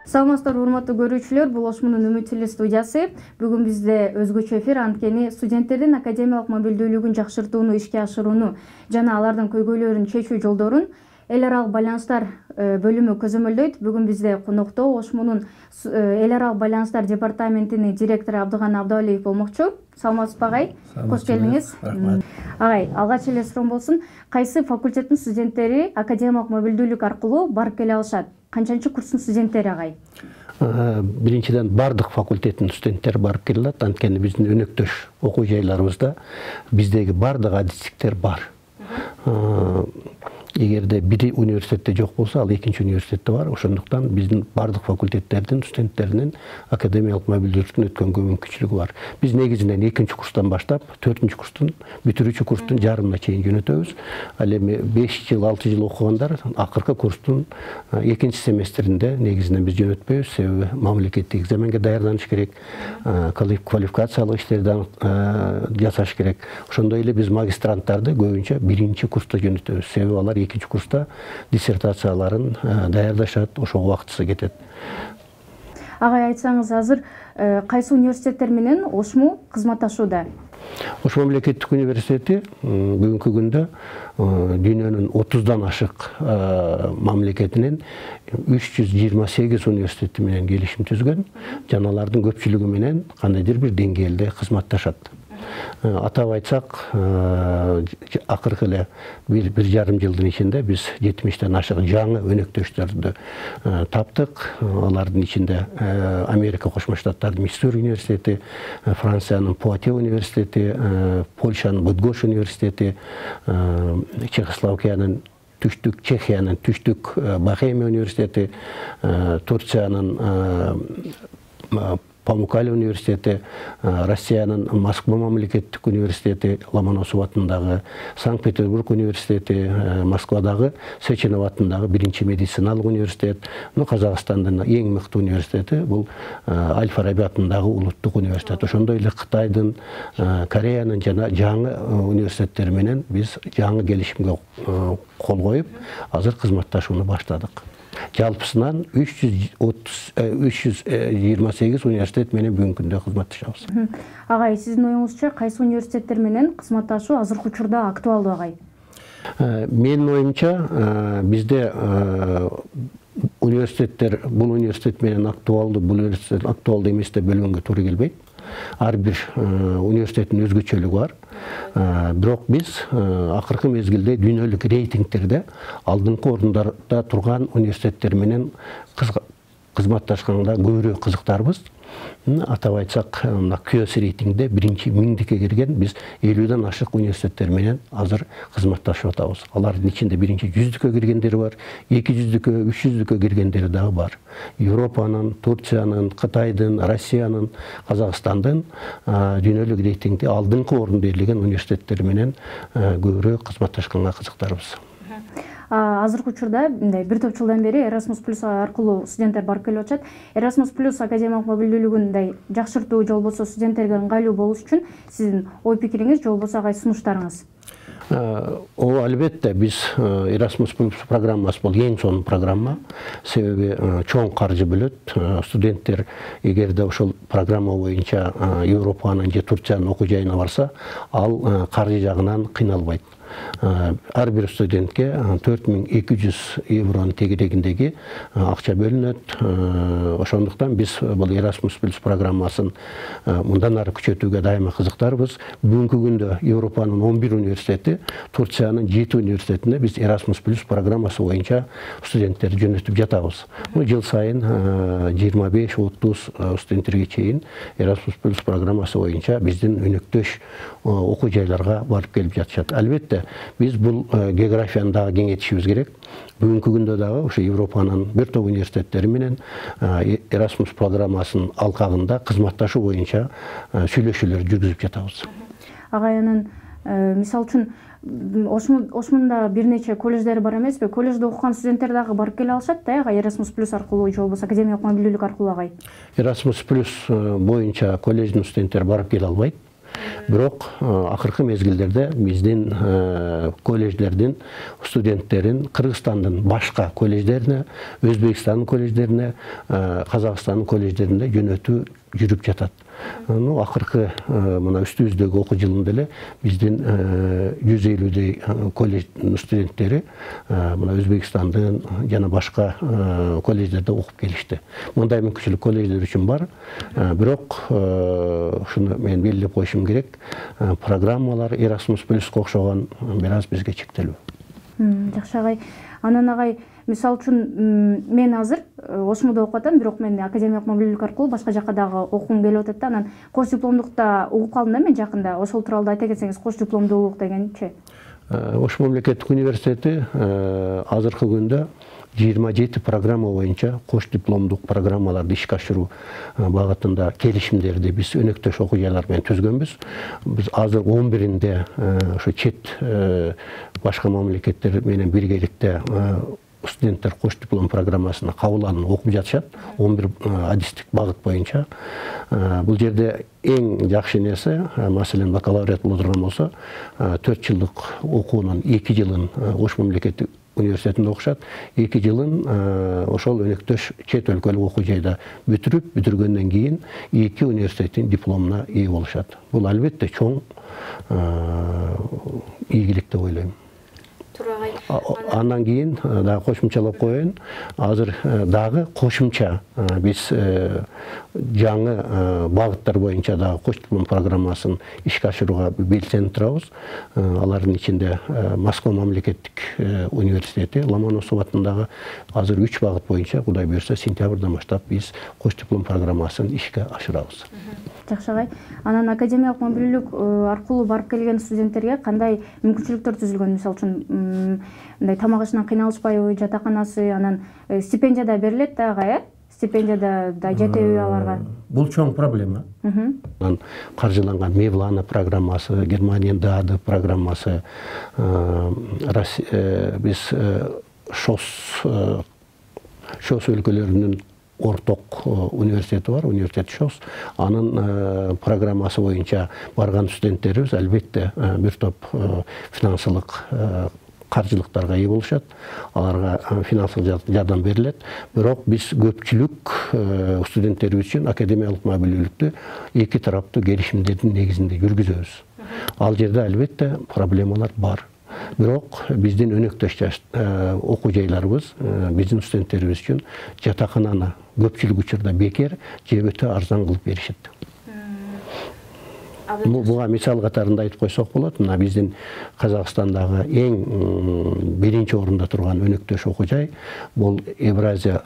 Саламатсыздар, урматтуу көрүүчүлөр, бул Ошмунун Үмүт студиясы. Бүгүн бизде өзгөчө эфир, анткени студенттердин академиялык мобилдүүлүгүн жакшыртууну ишке ашырууну жана алардын көйгөйлөрүн чечүү жолдорун эл аралык байланыштар бөлүмү көзөмөлдөйт. Бүгүн бизде конокто Ошмунун эл аралык байланыштар департаментинин директору Абдыган Абдыалиев болмокчу. Саламатсызбы агай? Кош келдиңиз. Агай, алгач эле суроом болсун, кайсы факультеттин студенттери академиялык мобилдүүлүк аркылуу барып келе алышат? Канчанчы курстун студенттери агай? Биринчиден бардык факультеттин студенттери барып келе алат, анткени биздин өнөктөш окуу жайларыбызда биздеги бардык адистиктер бар. Эгерде бир университетте жок болсо, ал экинчи университетте бар. Ошондуктан биздин бардык факультеттердин студенттеринин академиялык мобилдүүлүктүн өткөнгө мүмкүнчүлүгү бар. Биз негизинен экинчи курстан баштап 4-чү курстун, бүтүрүүчү курстун жарымына чейин жөнөтөбүз. Ал эми 5 жыл, 6 жыл окугандар акыркы курстун экинчи семестринде негизинен биз жөнөтпөйбүз, себеби мамлекеттик экзаменге даярданыш керек, квалификациялык иштерди жасаш керек. Ошондой эле биз магистранттарды көбүнчө биринчи курста жөнөтөбүз, себеби алар экинчи курста диссертацияларын даярдашат, ошого убактысы кетет. Агай, айтсаңыз, азыр кайсы университеттер менен Ошму кызматташууда? Ошму мамлекеттик университети бүгүнкү күндө дүйнөнүн 30дан ашык мамлекетинин 328 университети менен келишим түзгөн, жана алардын көпчүлүгү менен кандайдыр бир деңгээлде кызматташат. Атап айтсак, акыркы эле бир жарым жылдын ичинде биз 70тен ашык жаңы өнөктөштөрдү таптык. Алардын ичинде Америка Кошмо Штаттарынын Миссури университети, Франциянын Пуате университети, Польшанын Быдгош университети, Чехословакиянын түштүк, Чехиянын түштүк Бохемия университети, Турциянын Памуккале университети, Россиянын Москва мамлекеттик университети, Ломоносов атындагы, Санкт-Петербург университети, Москвадагы Сеченов атындагы биринчи медициналык университет, Казакстандын эң мыкты университети бул Аль-Фараби атындагы улуттук университет. Ошондой эле Кытайдын, Кореянын жана жаңы университеттери менен биз жаңы келишимге кол коюп, азыр кызматташууну баштадык. Жалпысынан 328 университет менен бүгүнкү күндө кызматташабыз. Агай, сиздин оюңузча кайсы университеттер менен кызматташуу азыркы учурда актуалдуу агай? Менин оюмча бизде университеттер бул университет менен актуалдуу, бул университет актуалдуу эмес деп бөлгөнгө туура келбейт. Ар бир университеттин өзгөчөлүгү бар. Бирок биз акыркы мезгилде дүйнөлүк рейтингтерде алдыңкы орундарда турган университеттер менен кызматташканда көбүрөөк кызыктарбыз. Атап айтсак, QS рейтингде биринчи 1000дикке кирген биз 50ден ашык университеттер менен азыр кызматташып атабыз. Алардын ичинде биринчи 100дүккө киргендери бар, 200дүккө, 300дүккө киргендери дагы бар. Европанын, Турциянын, Кытайдын, Россиянын, Казакстандын дүйнөлүк рейтингде алдыңкы орунду ээлеген университеттер менен көбүрөөк кызматташканга кызыктарбыз. Азыркы учурда бир топ жылдан бери Erasmus+ аркылуу студенттер барып келип атышат. Erasmus+ академиялык мобилдүүлүгүн жакшыртуу, же болбосо студенттерге ыңгайлуу болуш үчүн сиздин ой пикириңиз, же болбосо агай сунуштарыңыз? Албетте, биз Erasmus+ программасы бул эң сонун программа. Себеби чоң каржы бөлөт. Студенттер эгерде ошол программа боюнча Европанын же Турциянын окуу жайына барса, ал каржы жагынан кыйналбайт. Ар бир студентке 4200 евронун тегерегиндеги акча бөлүнөт. Ошондуктан биз бул Erasmus+ программасын мындан ары күчөтүүгө дайыма кызыктарбыз. Бүгүнкү күндө Европанын 11 университети, Турциянын 7 университетине биз Erasmus+ программасы боюнча студенттерди жөнөтүп жатабыз. Жыл сайын 25-30 студенттерге чейин Erasmus+ программасы боюнча биздин өнөктөш окуу жайларга барып келип жатышат. Албетте, биз бул географияны дагы кеңейтишибиз керек. Бүгүнкү күндө дагы ошо Европанын бир топ университеттери менен Erasmus программасынын алкагында кызматташуу боюнча сүйлөшүүлөр жүргүзүп жатабыз. Агайынын мисалы үчүн Ошмунда бир нече колледждер бар эмеспи? Колледжде окуган студенттер дагы барып келе алышат да, Erasmus+ аркылуу, же болбосо академиялык мобилдүүлүк аркылуу агай? Erasmus+ боюнча колледждин студенттери барып келе албайт. Бирок акыркы мезгилдерде биздин колледждердин студенттерин Кыргызстандын башка колледждерине, Өзбекстандын колледждерине, Казакстандын колледждерине жөнөтүү жүрүп жатат. Акыркы мына үстүбүздөгү окуу жылында эле биздин 150 колледж студенттери мына Өзбекстандын жана башка колледждерде окуп келишти. Мындай мүмкүнчүлүк колледждер үчүн бар. Бирок ушуну мен белгилеп коюшум керек. Программалар Erasmus Plus'ка окшогон бир аз бизге чектелүү. Жакшы агай. Анан агай, мисалы үчүн мен азыр Ошмуда окуп атам, бирок мен академиялык мобилдүүлүк аркылуу башка жакка дагы окугум келип атат да. Анан кош дипломдукта угуп калдым да мен жакында. Ошол тууралуу айта кетсеңиз, кош дипломдуулук дегенчи? Ош мамлекеттик университети азыркы күндө 27 программа боюнча кош дипломдук программаларды ишке ашыруу багытында келишимдерди биз өнөктөш окуу жайлар менен түзгөнбүз. Биз азыр 11-inde ошо чет башка мамлекеттер менен биргеликте студенттер кош диплом программасына кабыл алынып окуп жатышат. 11 адистик багыт боюнча. Бул жерде эң жакшы нерсе, маселен бакалавриат боло турган болсо, 4 жылдык окуунун 2 жылын Ош мамлекеттик университетинде окушат. 2 жылын ошол өнөктөш чет өлкөлүк окуу жайда бүтүргөндөн кийин 2 университеттин дипломуна ээ болушат. Бул албетте чоң ийгилик деп ойлойм. Андан кийин дагы кошумчалап коеюн. Азыр дагы кошумча биз жаңы багыттар боюнча дагы кош диплом программасын ишке ашырууга белсенип турабыз. Алардын ичинде Москва мамлекеттик университети Ломоносов атындагы азыр 3 багыт боюнча Кудай буйрса сентябрдан баштап биз кош диплом программасын ишке ашырабыз. Жакшы агай. Анан академиялык мобилдүүлүк аркылуу барып келген студенттерге кандай мүмкүнчүлүктөр түзүлгөн? Мисалы үчүн мындай тамак ашынан кыйналышпайбы, жатаканасы, анан стипендия да берилет да агай, стипендия да жетеби аларга? Бул чоң проблема. Каржыланган Мевлана программасы, Германиянын ДАД программасы, биз ШОС өлкөлөрүнүн орток университети бар, университет ШОС. Анын программасы боюнча барган студенттерибиз албетте бир топ финансылык каржылыктарга ээ болушат. Аларга финансылык жардам берилет. Бирок биз көпчүлүк студенттерибиз үчүн академиялык мобилдүүлүктү эки тараптуу келишимдердин негизинде жүргүзөбүз. Ал жерде албетте проблемалар бар. Бирок биздин өнөктөш окуу жайларыбыз биздин студенттерибиз үчүн жатакананы көпчүлүк учурда бекер же өтө арзан кылып беришет. Буга мисал катарында айтып койсок болот. Мына биздин Казакстандагы эң биринчи орунда турган өнөктөш окуу жай бул Евразия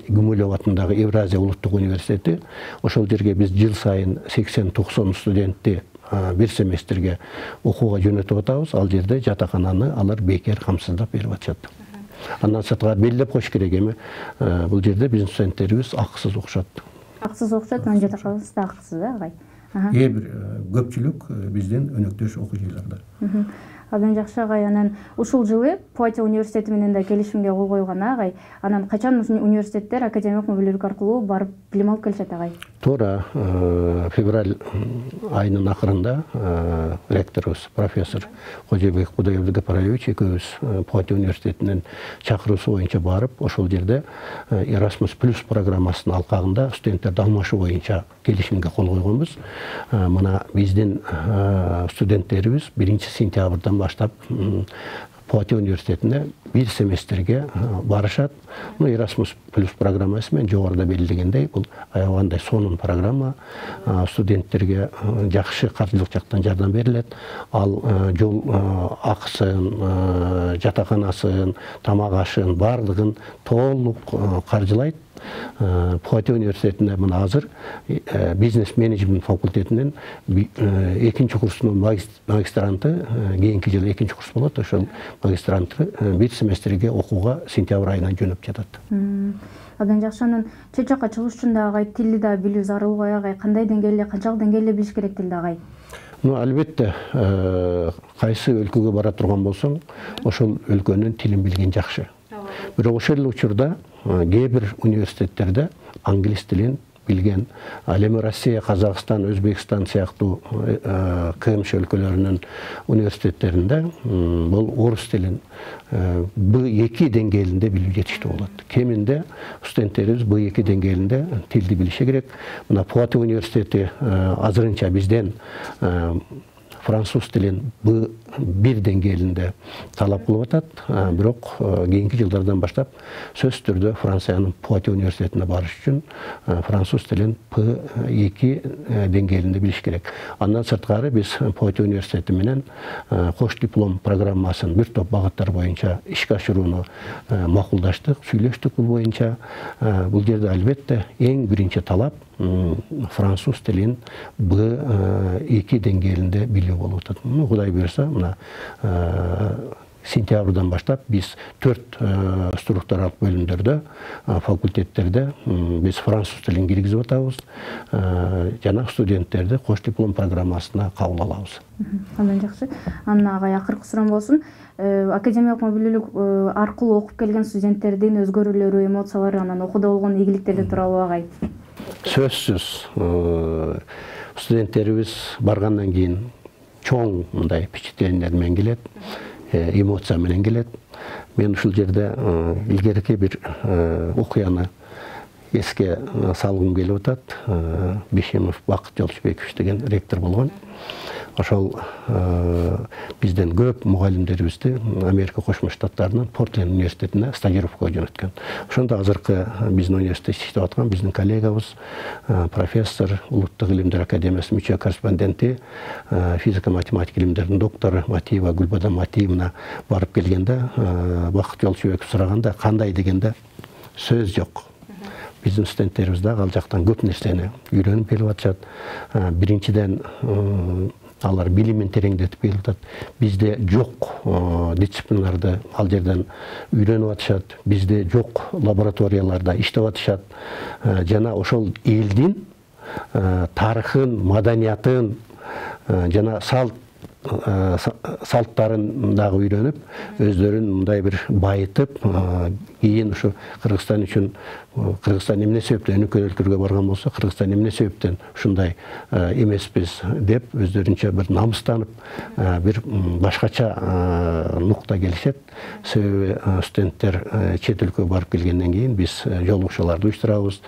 Гумилев атындагы Евразия улуттук университети. Ошол жерге биз жыл сайын 80-90 студентти бир семестрге окууга жөнөтүп атабыз. Ал жерде жатакананы алар бекер камсыздап берип атышат. Андан сырткары белгилеп коюш керек эми бул жерде биздин студенттерибиз акысыз окушат. Акысыз окушат, анан жатаканасы да акысыз да агай. Бир көпчүлүк биздин өнөктөш окуу жайларда. Абдан жакшы агай. Анан ушул жылы Пуатия университети менен да келишимге кол койгон агай. Анан качан университеттер академиялык мобилдүүлүк аркылуу барып билим алып келишет агай? Туура, февраль айынын акырында ректорубуз профессор Кожобек Кудайбердиев экөөбүз Пуатия университетинин чакыруусу боюнча барып, ошол жерде Erasmus Plus программасынын алкагында студенттерди алмашуу боюнча келишимге кол койгонбуз. Мына биздин студенттерибиз 1-сентябрдан баштап Пуатия университетине бир семестрге барышат. Erasmus Plus программасы менен жогоруда белгилегендей, бул аябагандай сонун программа. Студенттерге жакшы каржылык жактан жардам берилет. Ал жол акысын, жатаканасын, тамак ашын бардыгын толук каржылайт. Пуатия университетинде мына азыр бизнес менеджмент факультетинин 2-нчи курсунун магистранты, кийинки жылы 2-нчи курс болот. Ошол магистранты бир семестрге окууга сентябрь айынан жөнөп жатат. Абдан жакшы. Анан чет жакка чыгыш үчүн да агай тилди да билүү зарыл агай. Кандай деңгээлде, канчалык деңгээлде билиш керек тилди агай? Албетте, кайсы өлкөгө бара турган болсоң, ошол өлкөнүн тилин билген жакшы. Бирок ошол эле учурда кээ бир университеттерде англис тилин билген, ал эми Россия, Казакстан, Өзбекстан сыяктуу КМШ өлкөлөрүнүн университеттеринде бул орус тилин B2 деңгээлинде билүү жетиштүү болот. Кеминде студенттерибиз B2 деңгээлинде тилди билиши керек. Мына Пуаты университети азырынча бизден француз тилин B1 деңгээлинде талап кылып атат, бирок кийинки жылдардан баштап сөзсүз түрдө Франциянын Пуати университетине барыш үчүн француз тилин P2 деңгээлинде билиш керек. Андан сырткары биз Пуати университети менен кош диплом программасын бир топ багыттар боюнча ишке ашырууну макулдаштык, сүйлөштүк бул боюнча. Бул жерде албетте эң биринчи талап француз тилин B2 деңгээлинде билүү болуп атат. Кудай буйрса, мына сентябрдан баштап биз 4 структуралык бөлүмдөрдө, факультеттерде биз француз тилин киргизип атабыз. Жана студенттерди кош диплом программасына кабыл алабыз. Андан жакшы. Анна агай, акыркы суроом болсун. Академиялык мобилдүүлүк аркылуу окуп келген студенттердин өзгөрүүлөрү, эмоциялары, анан окууда болгон ийгиликтери тууралуу агай. Сөзсүз студенттерибиз баргандан кийин чоң мындай впечатлениялар менен келет, эмоция менен келет. Мен ушул жерде илгерки бир окуяны эске салгым келип атат. Бишимов Бакыт Жолчубекович деген ректор болгон. Ошол бизден көп мугалимдерибизди Америка Кошмо Штаттарынын Портленд университетине стажировкага жөнөткөн. Ошондо азыркы биздин университетте иштеп аткан биздин коллегабыз, профессор, Улуттук илимдер академиясынын мүчө корреспонденти, физика-математика илимдеринин доктору Матиева Гүлбадан Матиевна барып келгенде, Бакыт Жолчубеков сураганда, кандай дегенде сөз жок. Биздин студенттерибиз да ал жактан көп нерсени үйрөнүп келип атышат. Биринчиден алар билимин тереңдетип келип атат. Бизде жок дисциплиналарды ал жерден үйрөнүп атышат. Бизде жок лабораторияларда иштеп атышат. Жана ошол элдин тарыхын, маданиятын жана салттарын дагы үйрөнүп, өздөрүн мындай бир байытып, кийин ушу Кыргызстан үчүн, Кыргызстан эмне себептен өнөкөй өлкөлөргө барган болсо, Кыргызстан эмне себептен ушундай эмеспиз деп өздөрүнчө бир намыстанып, бир башкача нукта келишет. Себеби студенттер чет өлкөгө барып келгенден кийин биз жолугушууларды уюштурабыз,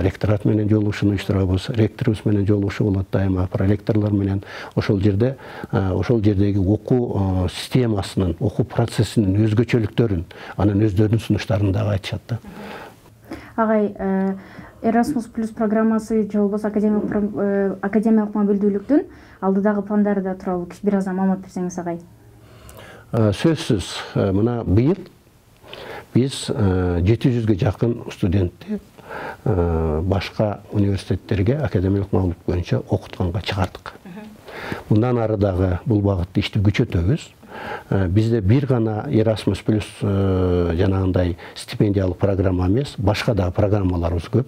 ректорат менен жолугушууну уюштурабыз, ректорубуз менен жолугушуу болот дайыма, проректорлор менен. Ошол жердеги окуу системасынын, окуу процессинин өзгөчөлүктөрүн, анан өздөрүнүн сунуштарын дагы айтышат да. Агай, Erasmus Plus программасы же болбосо академиялык мобилдүүлүктүн алдыдагы пландары да тууралуу бир аз маалымат берсеңиз агай. Сөзсүз, мына быйыл биз 700-ге жакын студентти башка университеттерге академиялык мамилдүүлүк боюнча окутканга чыгардык. Мындан ары дагы бул багытты ишти күчөтөбүз. Бизде бир гана Erasmus Plus жанагындай стипендиялык программа эмес, башка да программаларыбыз көп.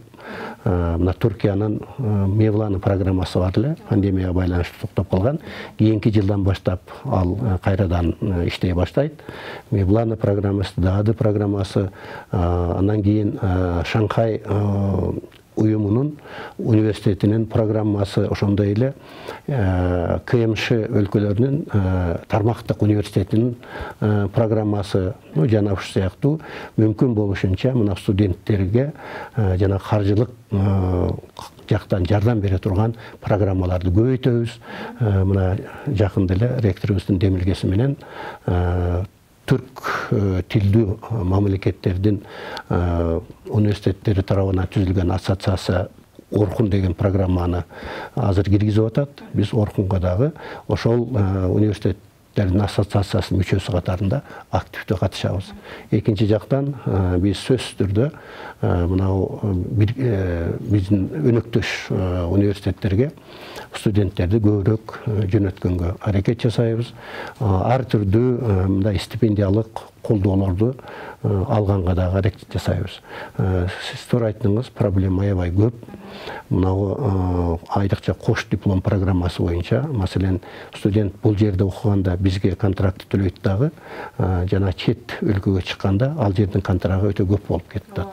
Мына Туркиянын Mevlana программасы бар эле, пандемияга байланыштуу токтоп калган. Кийинки жылдан баштап ал кайрадан иштей баштайт. Mevlana программасы, ДАД программасы, андан кийин Шанхай уюмунун университетинин программасы, ошондой эле КМШ өлкөлөрүнүн тармактык университетинин программасы, жана ушул сыяктуу мүмкүн болушунча мына студенттерге жана каржылык жактан жардам бере турган программаларды көбөйтөбүз. Мына жакында эле ректорубуздун демилгеси менен түрк тилдүү мамлекеттердин университеттери тарабынан түзүлгөн ассоциация Орхун деген программаны азыр киргизип атат. Биз Орхунга дагы ошол университеттердин ассоциациясынын мүчөсү катарында активдүү катышабыз. Экинчи жактан биз сөзсүз түрдө мынау биздин өнөктөш университеттерге студенттерди көбүрөөк жөнөткөнгө аракет жасайбыз. Ар түрдүү мындай стипендиялык колдоолорду алганга да аракет жасайбыз. Сиз туура айттыңыз, проблема аябай көп. Мынау айрыкча кош диплом программасы боюнча, маселен, студент бул жерде окуганда бизге контракт төлөйт дагы, жана чет өлкөгө чыкканда ал жердин контрагы өтө көп болуп кетти.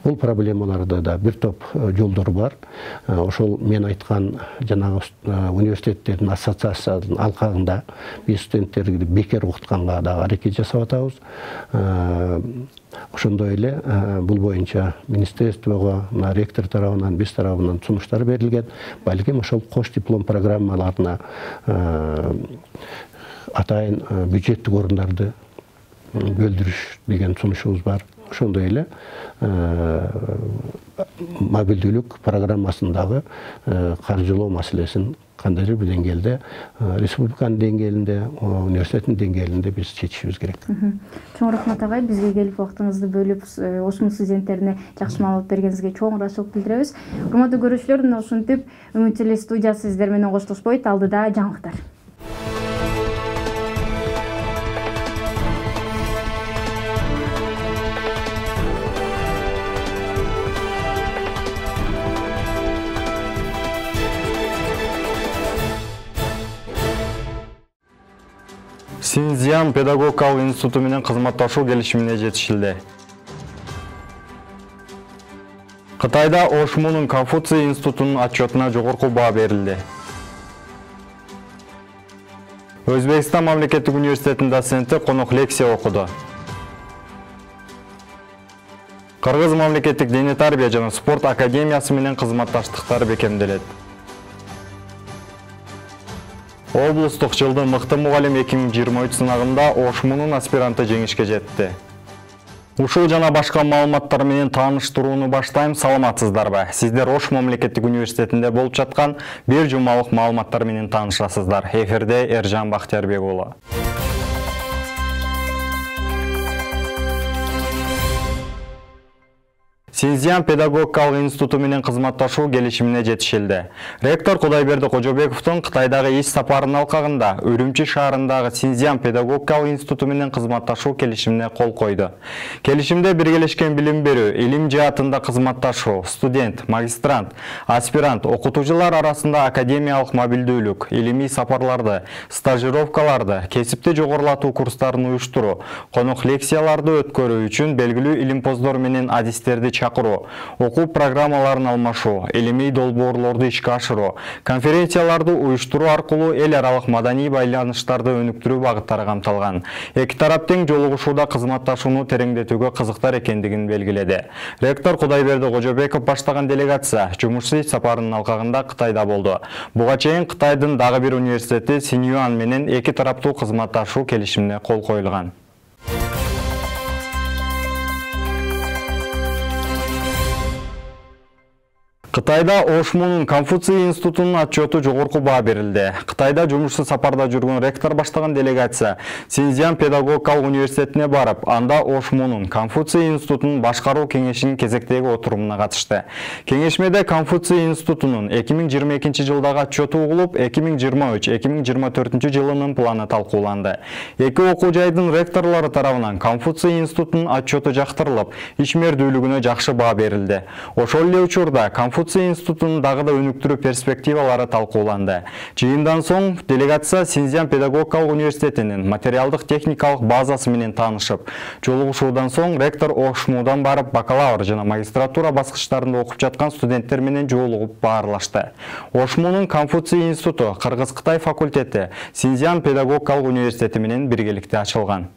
Бул проблемаларда да бир топ жолдор бар. Ошол мен айткан жанагы университеттердин ассоциациянын алкагында биз студенттерди бекер окутканга да аракет жасап атабыз. Ошондой эле бул боюнча министрликтого, ректор тарабынан, биз тарабынан сунуштар берилген. Балким ошол кош диплом программаларына атайын бюджеттик орундарды бөлдүрүш деген сунушубуз бар. Ошондой эле мобилдүүлүк программасындагы каржылоо маселесин кандайдыр бир деңгээлде, республиканын деңгээлинде, университеттин деңгээлинде биз чечишибиз керек. Чоң рахмат агай, бизге келип вактыңызды бөлүп, ошмун студенттерине жакшы маалымат бергениңизге чоң ыраазычылык билдиребиз. Урматтуу көрүүчүлөр, мына ушинтип Үмүт Теле студиясы сиздер менен коштошпойт, алдыда жаңылыктар. Синьцзян педагогикалык институту менен кызматташуу келишимине жетишилди. Кытайда Ошмунун Конфуций институтунун отчетуна жогорку баа берилди. Өзбекстан мамлекеттик университетинин доценти конок лекция окуду. Кыргыз мамлекеттик дене тарбия жана спорт академиясы менен кызматташтыктар бекемделет. Облустук жылдын мыкты мугалим 2023 сынагында Ошмунун аспиранты жеңишке жетти. Ушул жана башка маалыматтар менен тааныштырууну баштайм. Саламатсыздарбы? Сиздер Ош мамлекеттик университетинде болуп жаткан бир жумалык маалыматтар менен таанышасыздар. Эфирде Эржан Бактиярбек уулу. Синьцзян педагогикалык институту менен кызматташуу келишимине жетишилди. Ректор Кудайберди Кожобековдун Кытайдагы иш сапарынын алкагында Үрүмчи шаарындагы Синьцзян педагогикалык институту менен кызматташуу келишимине кол койду. Келишимде биргелешкен билим берүү, илим жаатында кызматташуу, студент, магистрант, аспирант, окутуучулар арасында академиялык мобилдүүлүк, илимий сапарларды, стажировкаларды, кесипти жогорулатуу курстарын уюштуруу, конок лекцияларды өткөрүү үчүн белгилүү илимпоздор менен адистерди чакыруу, окуу программаларын алмашуу, илимий долбоорлорду ишке ашыруу, конференцияларды уюштуруу аркылуу эл аралык маданий байланыштарды өнүктүрүү багыттары камтылган. Эки тарап тең жолугушууда кызматташууну тереңдетүүгө кызыктар экендигин белгиледи. Ректор Кудайберди Кожобеков баштаган делегация жумуш сапарынын алкагында Кытайда болду. Буга чейин Кытайдын дагы бир университети Синьюан менен эки тараптуу кызматташуу келишимине кол коюлган. Кытайда Ошмунун Конфуций институтунун отчету жогорку баа берилди. Кытайда жумушсуз сапарда жүргөн ректор баштаган делегация Синьцзян педагогикалык университетине барып, анда Ошмунун Конфуций институтунун башкаруу кеңешинин кезектеги отурумуна катышты. Кеңешмеде Конфуций институтунун 2022 жылдагы отчету угулуп, 2023-2024 жылынын планы талкууланды. Эки окуу жайдын ректорлору тарабынан Конфуций институтунун отчету жактырылып, ишмердүүлүгүнө жакшы баа берилди. Ошол эле учурда Конфуций институтунун дагы да өнүктүрүү перспективалары талкууланды. Жыйындан соң делегация Синьцзян педагогикалык университетинин материалдык техникалык базасы менен таанышып, жолугушуудан соң ректор Ошмудан барып бакалавр жана магистратура баскычтарында окуп жаткан студенттер менен жолугуп баарлашты. Ошмунун Конфуций институту Кыргыз-Кытай факультети Синьцзян педагогикалык университети менен биргеликте ачылган.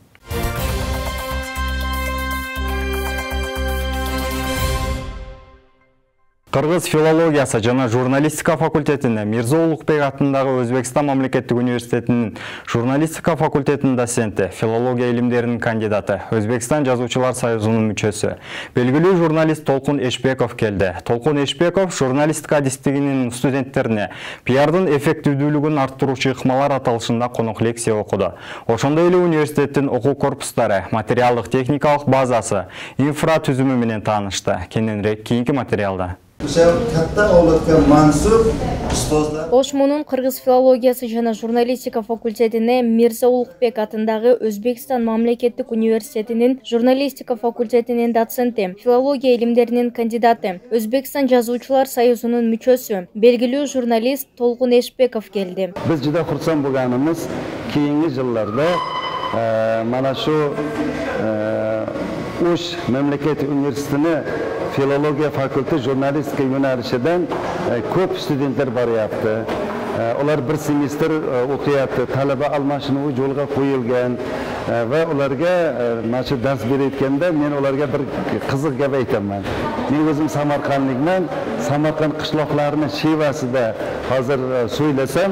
Кыргыз филологиясы жана журналистика факультетине Мирза Улукбек атындагы Өзбекстан мамлекеттик университетинин журналистика факультетинин доценти, филология илимдеринин кандидаты, Өзбекстан жазуучулар союзунун мүчөсү, белгилүү журналист Толкун Эшбеков келди. Толкун Эшбеков журналистика адистигинин студенттерине пиардын эффективдүүлүгүн арттыруучу ыкмалар аталышында конок лекция окуду. Ошондой эле университеттин окуу корпустары, материалдык техникалык базасы, инфра түзүмү менен таанышты. Кененирээк кийинки материалда. Ошмунун кыргыз филологиясы жана журналистика факультетине Мирза Улукбек атындагы Өзбекстан мамлекеттик университетинин журналистика факультетинин доценти, филология илимдеринин кандидаты, Өзбекстан жазуучулар союзунун мүчөсү, белгилүү журналист Толкун Эшбеков келди. Biz juda xursand bo'lganimiz keyingi yillarda mana shu O'sh mamlaket universitetini filologiya fakültesi jurnalistika yo'nalishidan ko'p studentlar boryapti. Ular bir semestr o'qiyapti, talaba almashinuvi yo'lga qo'yilgan va ularga mana shu dars berayotganda men ularga bir qiziq gap aytaman. Men o'zim Samarqandlikman, Samarqand qishloqlarini shevasida hozir so'ylasam,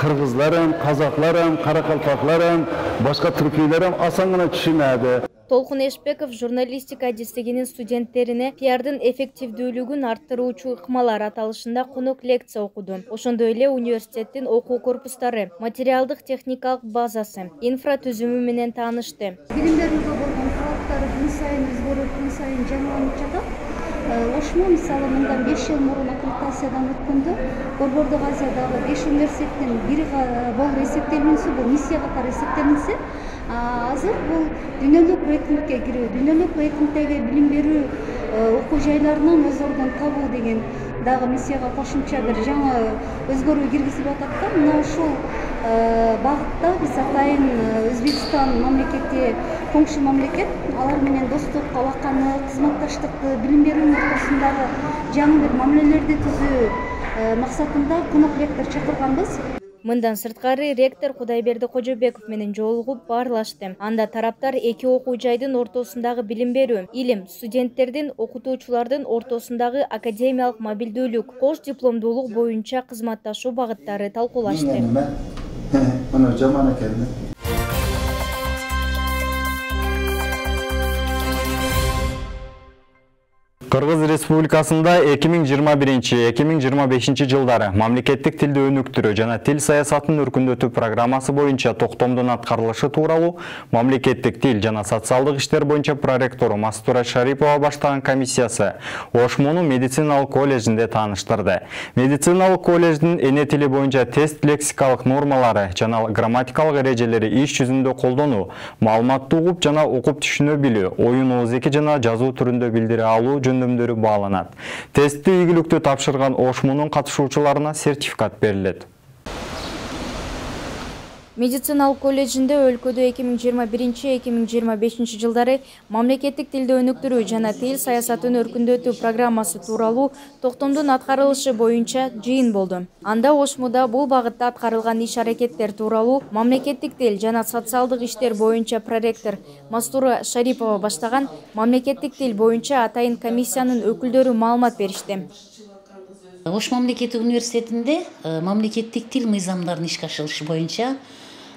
qirg'izlarim, qozoqlarim, qoraqalpoqlarim, boshqa turkiylarim osongina tushunadi. Толкун Эшбеков журналистика адистигинин студенттерине пиардын эффективдүүлүгүн арттыруучу ыкмалар аталышында конок лекция окуду. Ошондой эле университеттин окуу корпустары, материалдык техникалык базасы, инфра түзүмү менен таанышты. Билимдеринге болгон талаптары күн сайын өзгөрүп, күн сайын жаңыланып жатат. Ошмо мисалы мындан 5 жыл мурун аккредитациядан өткөндө Борбордук Азиядагы 5 университеттин бири болуп эсептелинсе, бул миссия катары эсептелинсе, азыр бул дүйнөлүк рейтингке кирүү, дүйнөлүк рейтингдеги билим берүү окуу жайларынан өз ордун табуу деген дагы миссияга кошумча бир жаңы өзгөрүү киргизип атат да. Мына ушул багытта биз атайын Өзбекстан мамлекети коңшу мамлекет, алар менен достук, алаканы, кызматташтыкты, билим берүүнүн ортосундагы жаңы бир мамилелерди түзүү максатында конок лектор чакырганбыз. Мындан сырткары ректор Кудайберди Кожобеков менен жолугуп баарлашты. Анда тараптар эки окуу жайдын ортосундагы билим берүү, илим, студенттердин, окутуучулардын ортосундагы академиялык мобилдүүлүк, кош дипломдуулук боюнча кызматташуу багыттары талкуулашты. Кыргыз Республикасында 2021-2025 жылдары мамлекеттик тилди өнүктүрүү жана тил саясатын өркүндөтүү программасы боюнча токтомдун аткарылышы тууралуу мамлекеттик тил жана социалдык иштер боюнча проректору Мастура Шарипова баштаган комиссиясы Ошмону медициналык колледжинде тааныштырды. Медициналык колледждин эне тили боюнча тест лексикалык нормалары жана грамматикалык эрежелери иш жүзүндө колдонуу, маалыматты угуп жана окуп түшүнө билүү, оюн оозеки жана жазуу түрүндө билдире алуу жөндөмдөрү бааланат. Тестти ийгиликтүү тапшырган Ошмунун катышуучуларына сертификат берилет. Медициналык колледжинде өлкөдө 2021-2025 жылдары мамлекеттик тилди өнүктүрүү жана тил саясатын өркүндөтүү программасы тууралуу токтомдун аткарылышы боюнча жыйын болду. Анда Ошмуда бул багытта аткарылган иш-аракеттер тууралуу мамлекеттик тил жана социалдык иштер боюнча проректор Мастура Шарипова баштаган мамлекеттик тил боюнча атайын комиссиянын өкүлдөрү маалымат беришти. Ош мамлекеттик университетинде мамлекеттик тил мыйзамдарын ишке ашырыш боюнча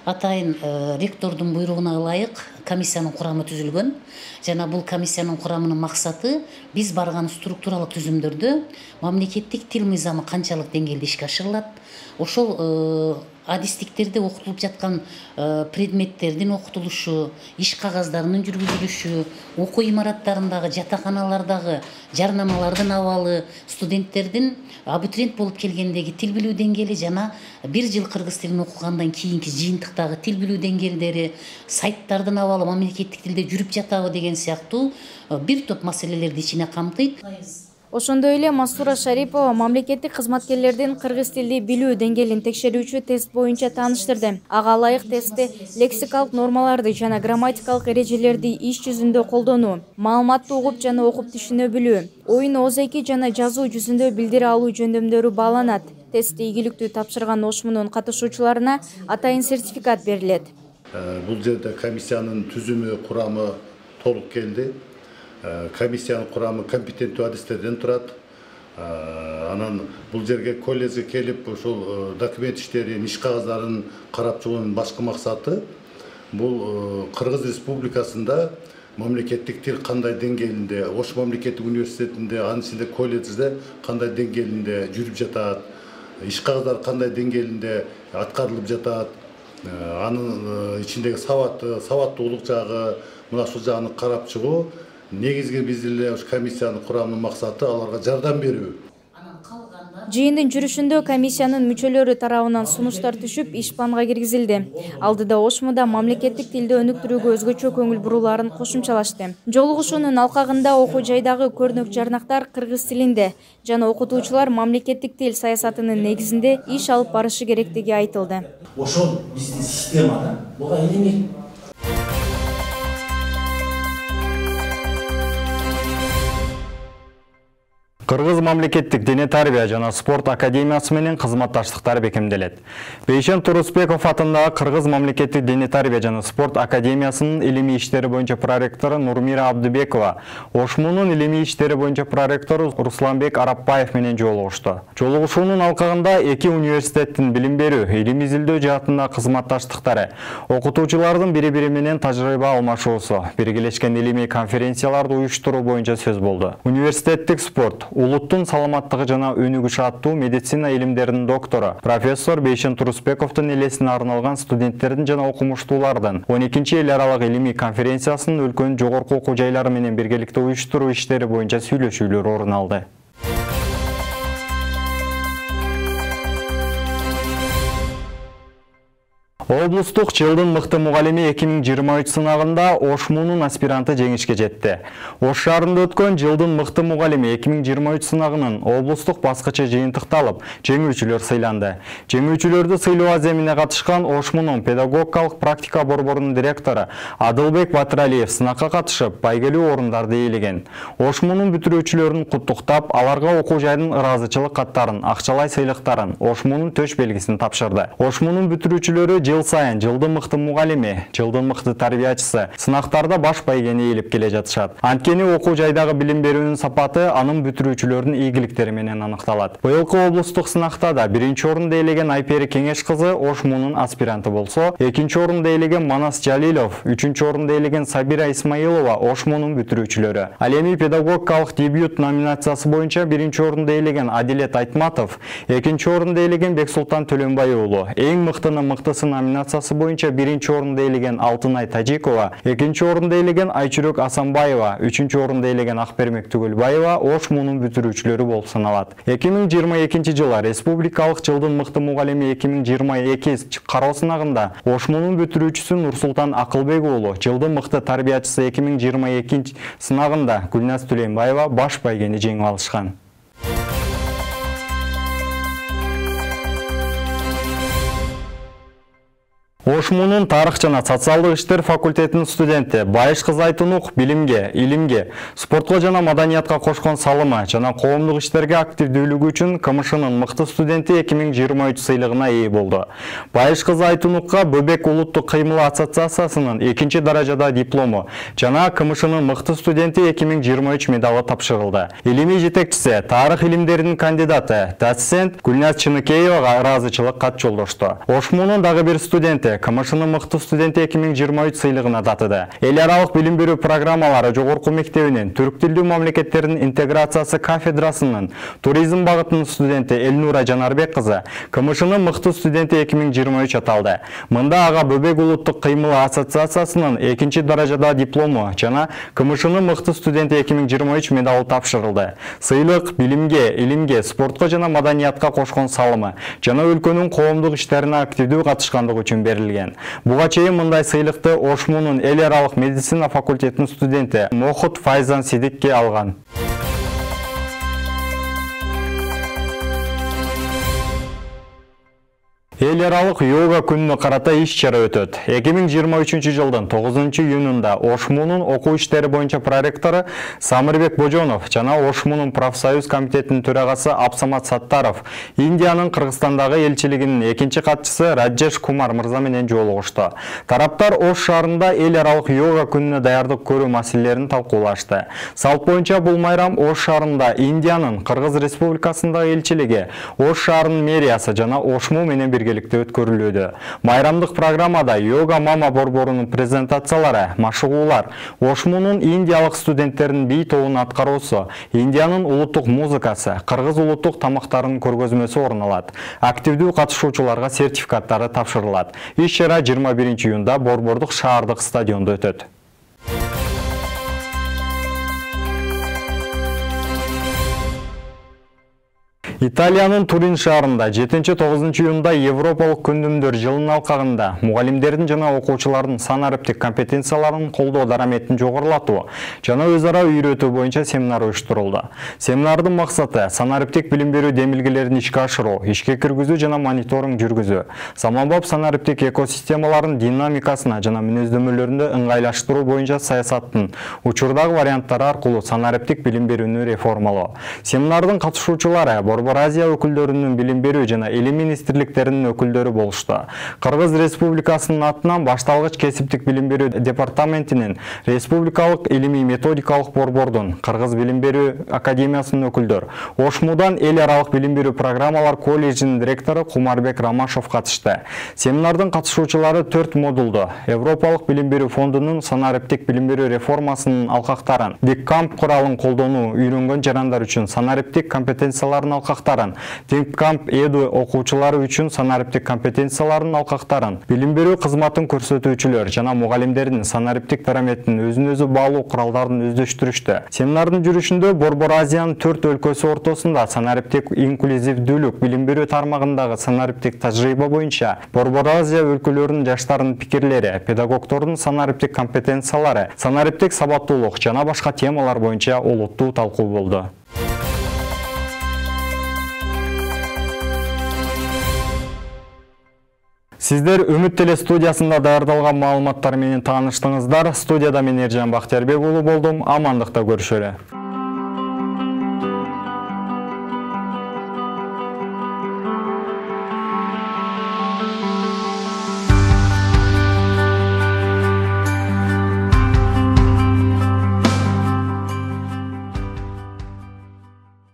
атайын ректордун буйругуна ылайык комиссиянын курамы түзүлгөн. Жана бул комиссиянын курамынын максаты биз барган структуралык түзүмдөрдө мамлекеттик тил мыйзамы канчалык деңгээлде ишке ашырылат, ошол адистиктерде окутулуп жаткан предметтердин окутулушу, иш кагаздарынын жүргүзүлүшү, окуу имараттарындагы, жатаканалардагы жарнамалардын абалы, студенттердин абитуриент болуп келгендеги тил билүү деңгээли жана бир жыл кыргыз тилин окугандан кийинки жыйынтыктагы тил билүү деңгээлдери, сайттардын абалы мамлекеттик тилде жүрүп жатабы деген сыяктуу бир топ маселелерди ичине камтыйт. Ошондой эле Мастура Шарипова мамлекеттик кызматкерлердин кыргыз тилди билүү деңгээлин текшерүүчү тест боюнча тааныштырды. Ага ылайык тестте лексикалык нормаларды жана грамматикалык эрежелерди иш жүзүндө колдонуу, маалыматты угуп жана окуп түшүнө билүү, оюн оозеки жана жазуу жүзүндө билдире алуу жөндөмдөрү бааланат. Тестти ийгиликтүү тапшырган Ошмунун катышуучуларына атайын сертификат берилет. Бул жерде комиссиянын түзүмү, курамы толук келди. Комиссиянын курамы компетенттүү адистерден турат. Анан бул жерге колледжге келип ошол документ иштерин, иш кагаздарын карап чыгуунун башкы максаты бул Кыргыз Республикасында мамлекеттик тил кандай деңгээлинде, Ош мамлекеттик университетинде, анын ичинде колледжде кандай деңгээлинде жүрүп жатат, иш кагаздар кандай деңгээлинде аткарылып жатат, анын ичиндеги сабаттуулук жагы, мына ушул жагын карап чыгуу негизги биздин эле комиссиянын курамынын максаты аларга жардам берүү. Жыйындын жүрүшүндө комиссиянын мүчөлөрү тарабынан сунуштар түшүп, иш планга киргизилди. Алдыда ОШМУда мамлекеттик тилди өнүктүрүүгө өзгөчө көңүл бурууларын кошумчалашты. Жолугушуунун алкагында окуу жайдагы көрнөк жарнактар кыргыз тилинде жана окутуучулар мамлекеттик тил саясатынын негизинде иш алып барышы керектиги айтылды. Ошол биздин системада буга илимий Кыргыз мамлекеттик дене тарбия жана спорт академиясы менен кызматташтыктар бекемделет. Бейшен Турусбеков атындагы Кыргыз мамлекеттик дене тарбия жана спорт академиясынын илимий иштери боюнча проректору Нурмира Абдыбекова, ОШМУнун илимий иштери боюнча проректору Русланбек Арапбаев менен жолугушту. Жолугушуунун алкагында эки университеттин билим берүү, илим изилдөө жаатындагы кызматташтыктары, окутуучулардын бири-бири менен тажрыйба алмашуусу, биргелешкен илимий конференцияларды уюштуруу боюнча сөз болду. Университеттик спорт улуттун саламаттыгы жана өнүгүш аттуу медицина илимдеринин доктору профессор Бейшен Турусбековдун элесине арналган студенттердин жана окумуштуулардын 12-чи эл аралык илимий конференциясынын өлкөнүн жогорку окуу жайлары менен биргеликте уюштуруу иштери боюнча сүйлөшүүлөр орун алды. Облустук жылдын мыкты мугалими 2023 сынагында ОШМУнун аспиранты жеңишке жетти. Ош шаарында өткөн жылдын мыкты мугалими 2023 сынагынын облустук баскычы жыйынтыкталып, жеңүүчүлөр сыйланды. Жеңүүчүлөрдү сыйлоо аземине катышкан ОШМУнун педагогикалык практика борборунун директору Адылбек Батыралиев сынакка катышып, байгелүү орундарды ээлеген. ОШМУнун бүтүрүүчүлөрүн куттуктап, аларга окуу жайдын ыраазычылык каттарын, акчалай сыйлыктарын, ОШМУнун төш белгисин тапшырды. ОШМУнун бүтүрүүчүлөрү жыл сайын жылдын мыкты мугалими, жылдын мыкты тарбиячысы сынактарда баш байгени ээлеп келе жатышат. Анткени окуу жайдагы билим берүүнүн сапаты анын бүтүрүүчүлөрдүн ийгиликтери менен аныкталат. Быйылкы облустук сынакта да 1-чи орунду ээлеген Айпери Кеңеш кызы ОШМУнун аспиранты болсо, 2-чи орунду ээлеген Манас Жалилов, 3-чү орунду ээлеген Сабира Исмаилова ОШМУнун бүтүрүүчүлөрү. Ал эми педагогикалык дебют номинациясы боюнча 1-чи орунду ээлеген Адилет Айтматов, 2-чи орунду ээлеген Бексултан Төлөнбай уулу, эң мыктынын мыктысын номинациясы боюнча 1-чи орунду ээлеген Алтынай Тажикова, 2-чи орунду ээлеген Айчүрөк Асанбаева, 3-чү орунду ээлеген Акбермек Түгөлбаева ОШМУнун бүтүрүүчүлөрү болуп саналат. 2022 жылы республикалык жылдын мыкты мугалими 2022 кароо сынагында ОШМУнун бүтүрүүчүсү Нурсултан Акылбек уулу, жылдын мыкты тарбиячысы 2022 сынагында Гүлназ Түленбаева баш байгени жеңип алышкан. ОШМУнун тарых жана социалдык иштер факультетинин студенти Байыш кыз Айтунук билимге, илимге, спортко жана маданиятка кошкон салымы жана коомдук иштерге активдүүлүгү үчүн КМШнын мыкты студенти 2023 сыйлыгына ээ болду. Байыш кыз Айтунукка Бөбек улуттук кыймыл ассоциациясынын 2-чи даражада диплому жана КМШнын мыкты студенти 2023 медалы тапшырылды. Илимий жетекчиси, тарых илимдеринин кандидаты, доцент Гүлназ Чыныкеевага ыраазычылык кат жолдошту. ОШМУнун дагы бир студенти КМШнын мыкты студенти 2023 сыйлыгына татыды. Эл аралык билим берүү программалары жогорку мектебинин түрк тилдүү мамлекеттердин интеграциясы кафедрасынын туризм багытынын студенти Элнура Жанарбек кызы КМШнын мыкты студенти 2023 аталды. Мында ага Бөбек улуттук кыймыл ассоциациясынын 2-чи даражада диплому жана КМШнын мыкты студенти 2023 медалы тапшырылды. Сыйлык билимге, илимге, спортко жана маданиятка кошкон салымы жана өлкөнүн коомдук иштерине активдүү катышкандыгы үчүн берилген. Буга чейин мындай сыйлыкты ОШМУнун эл аралык медицина факультетинин студенти Мохут Файзан Сидикке алган. Эл аралык йога күнүнө карата иш-чара өтөт. 2023 жылдын 9-июнунда ОШМУнун окуу иштери боюнча проректору Самырбек Божонов жана ОШМУнун профсоюз комитетинин төрагасы Абсамат Саттаров Индиянын Кыргызстандагы элчилигинин 2-чи катчысы Раджеш Кумар мырза менен жолугушту. Тараптар Ош шаарында эл аралык йога күнүнө даярдык көрүү маселелерин талкуулашты. Салт боюнча бул майрам Ош шаарында Индиянын Кыргыз Республикасындагы элчилиги, Ош шаарынын мэриясы жана ОШМУ менен бирге өткөрүлүүдө. Майрамдык программада йога мама борборунун презентациялары, машыгуулар, ОШМУнун индиялык студенттеринин бий тобунун аткаруусу, Индиянын улуттук музыкасы, кыргыз улуттук тамактарынын көргөзмөсү орун алат. Активдүү катышуучуларга сертификаттары тапшырылат. Иш-чара 21-июнда борбордук шаардык стадиондо өтөт. Италиянын Турин шаарында 7-9 июнда Европалык күндүмдөр жылынын алкагында мугалимдердин жана окуучулардын санариптик компетенцияларын колдоо дараметін жогорулатуу жана өз ара үйрөтүү боюнча семинар уюштурулду. Семинардын максаты санариптик билим берүү демилгелерин ишке ашыруу, ишке киргизүү жана мониторинг жүргүзүү, заманбап санариптик экосистемалардын динамикасына жана мүнөздөмөлөрүндө ыңгайлаштыруу боюнча саясаттын учурдагы варианттары аркылуу санариптик билим берүүнү реформалоо. Семинардын катышуучулары Борбор Азия өкүлдөрүнүн билим берүү жана эли министрликтеринин өкүлдөрү болушту. Кыргыз Республикасынын атынан башталгыч кесиптик билим берүү департаментинин, Республикалык илимий методикалык борбордун, Кыргыз билим берүү академиясынын өкүлдөр, Ошмудан эл аралык билим берүү программалар колледжинин директору Кумарбек Рамашов катышты. Семинардын катышуучулары 4 модулду Европалык билим берүү фондунун санариптик билим берүү реформасынын алкактарын, Диккамп куралын колдонуу үйрөнгөн жарандар үчүн санариптик компетенцияларын алкактарын, Диккамп эду окуучулары үчүн санариптик компетенцияларын алкактарын, билим берүү кызматын көрсөтүүчүлөр жана мугалимдердин санариптик дараметин өзүн-өзү баалуу куралдарын өздөштүрүштү. Семинардын жүрүшүндө Борбор Азиянын 4 өлкөсү ортосунда санариптик инклюзивдүүлүк билим берүү тармагындагы санариптик тажрыйба боюнча Борбор Азия өлкөлөрүнүн жаштарынын пикирлери, педагогдордун санариптик компетенциялары, санариптик сабаттуулук жана башка темалар боюнча олуттуу талкуу болду. Сиздер Үмүт теле студиясында даярдалган маалыматтар менен тааныштыңыздар. Студияда мен Эржан Бактиярбек уулу болдум. Амандыкта көрүшөлү.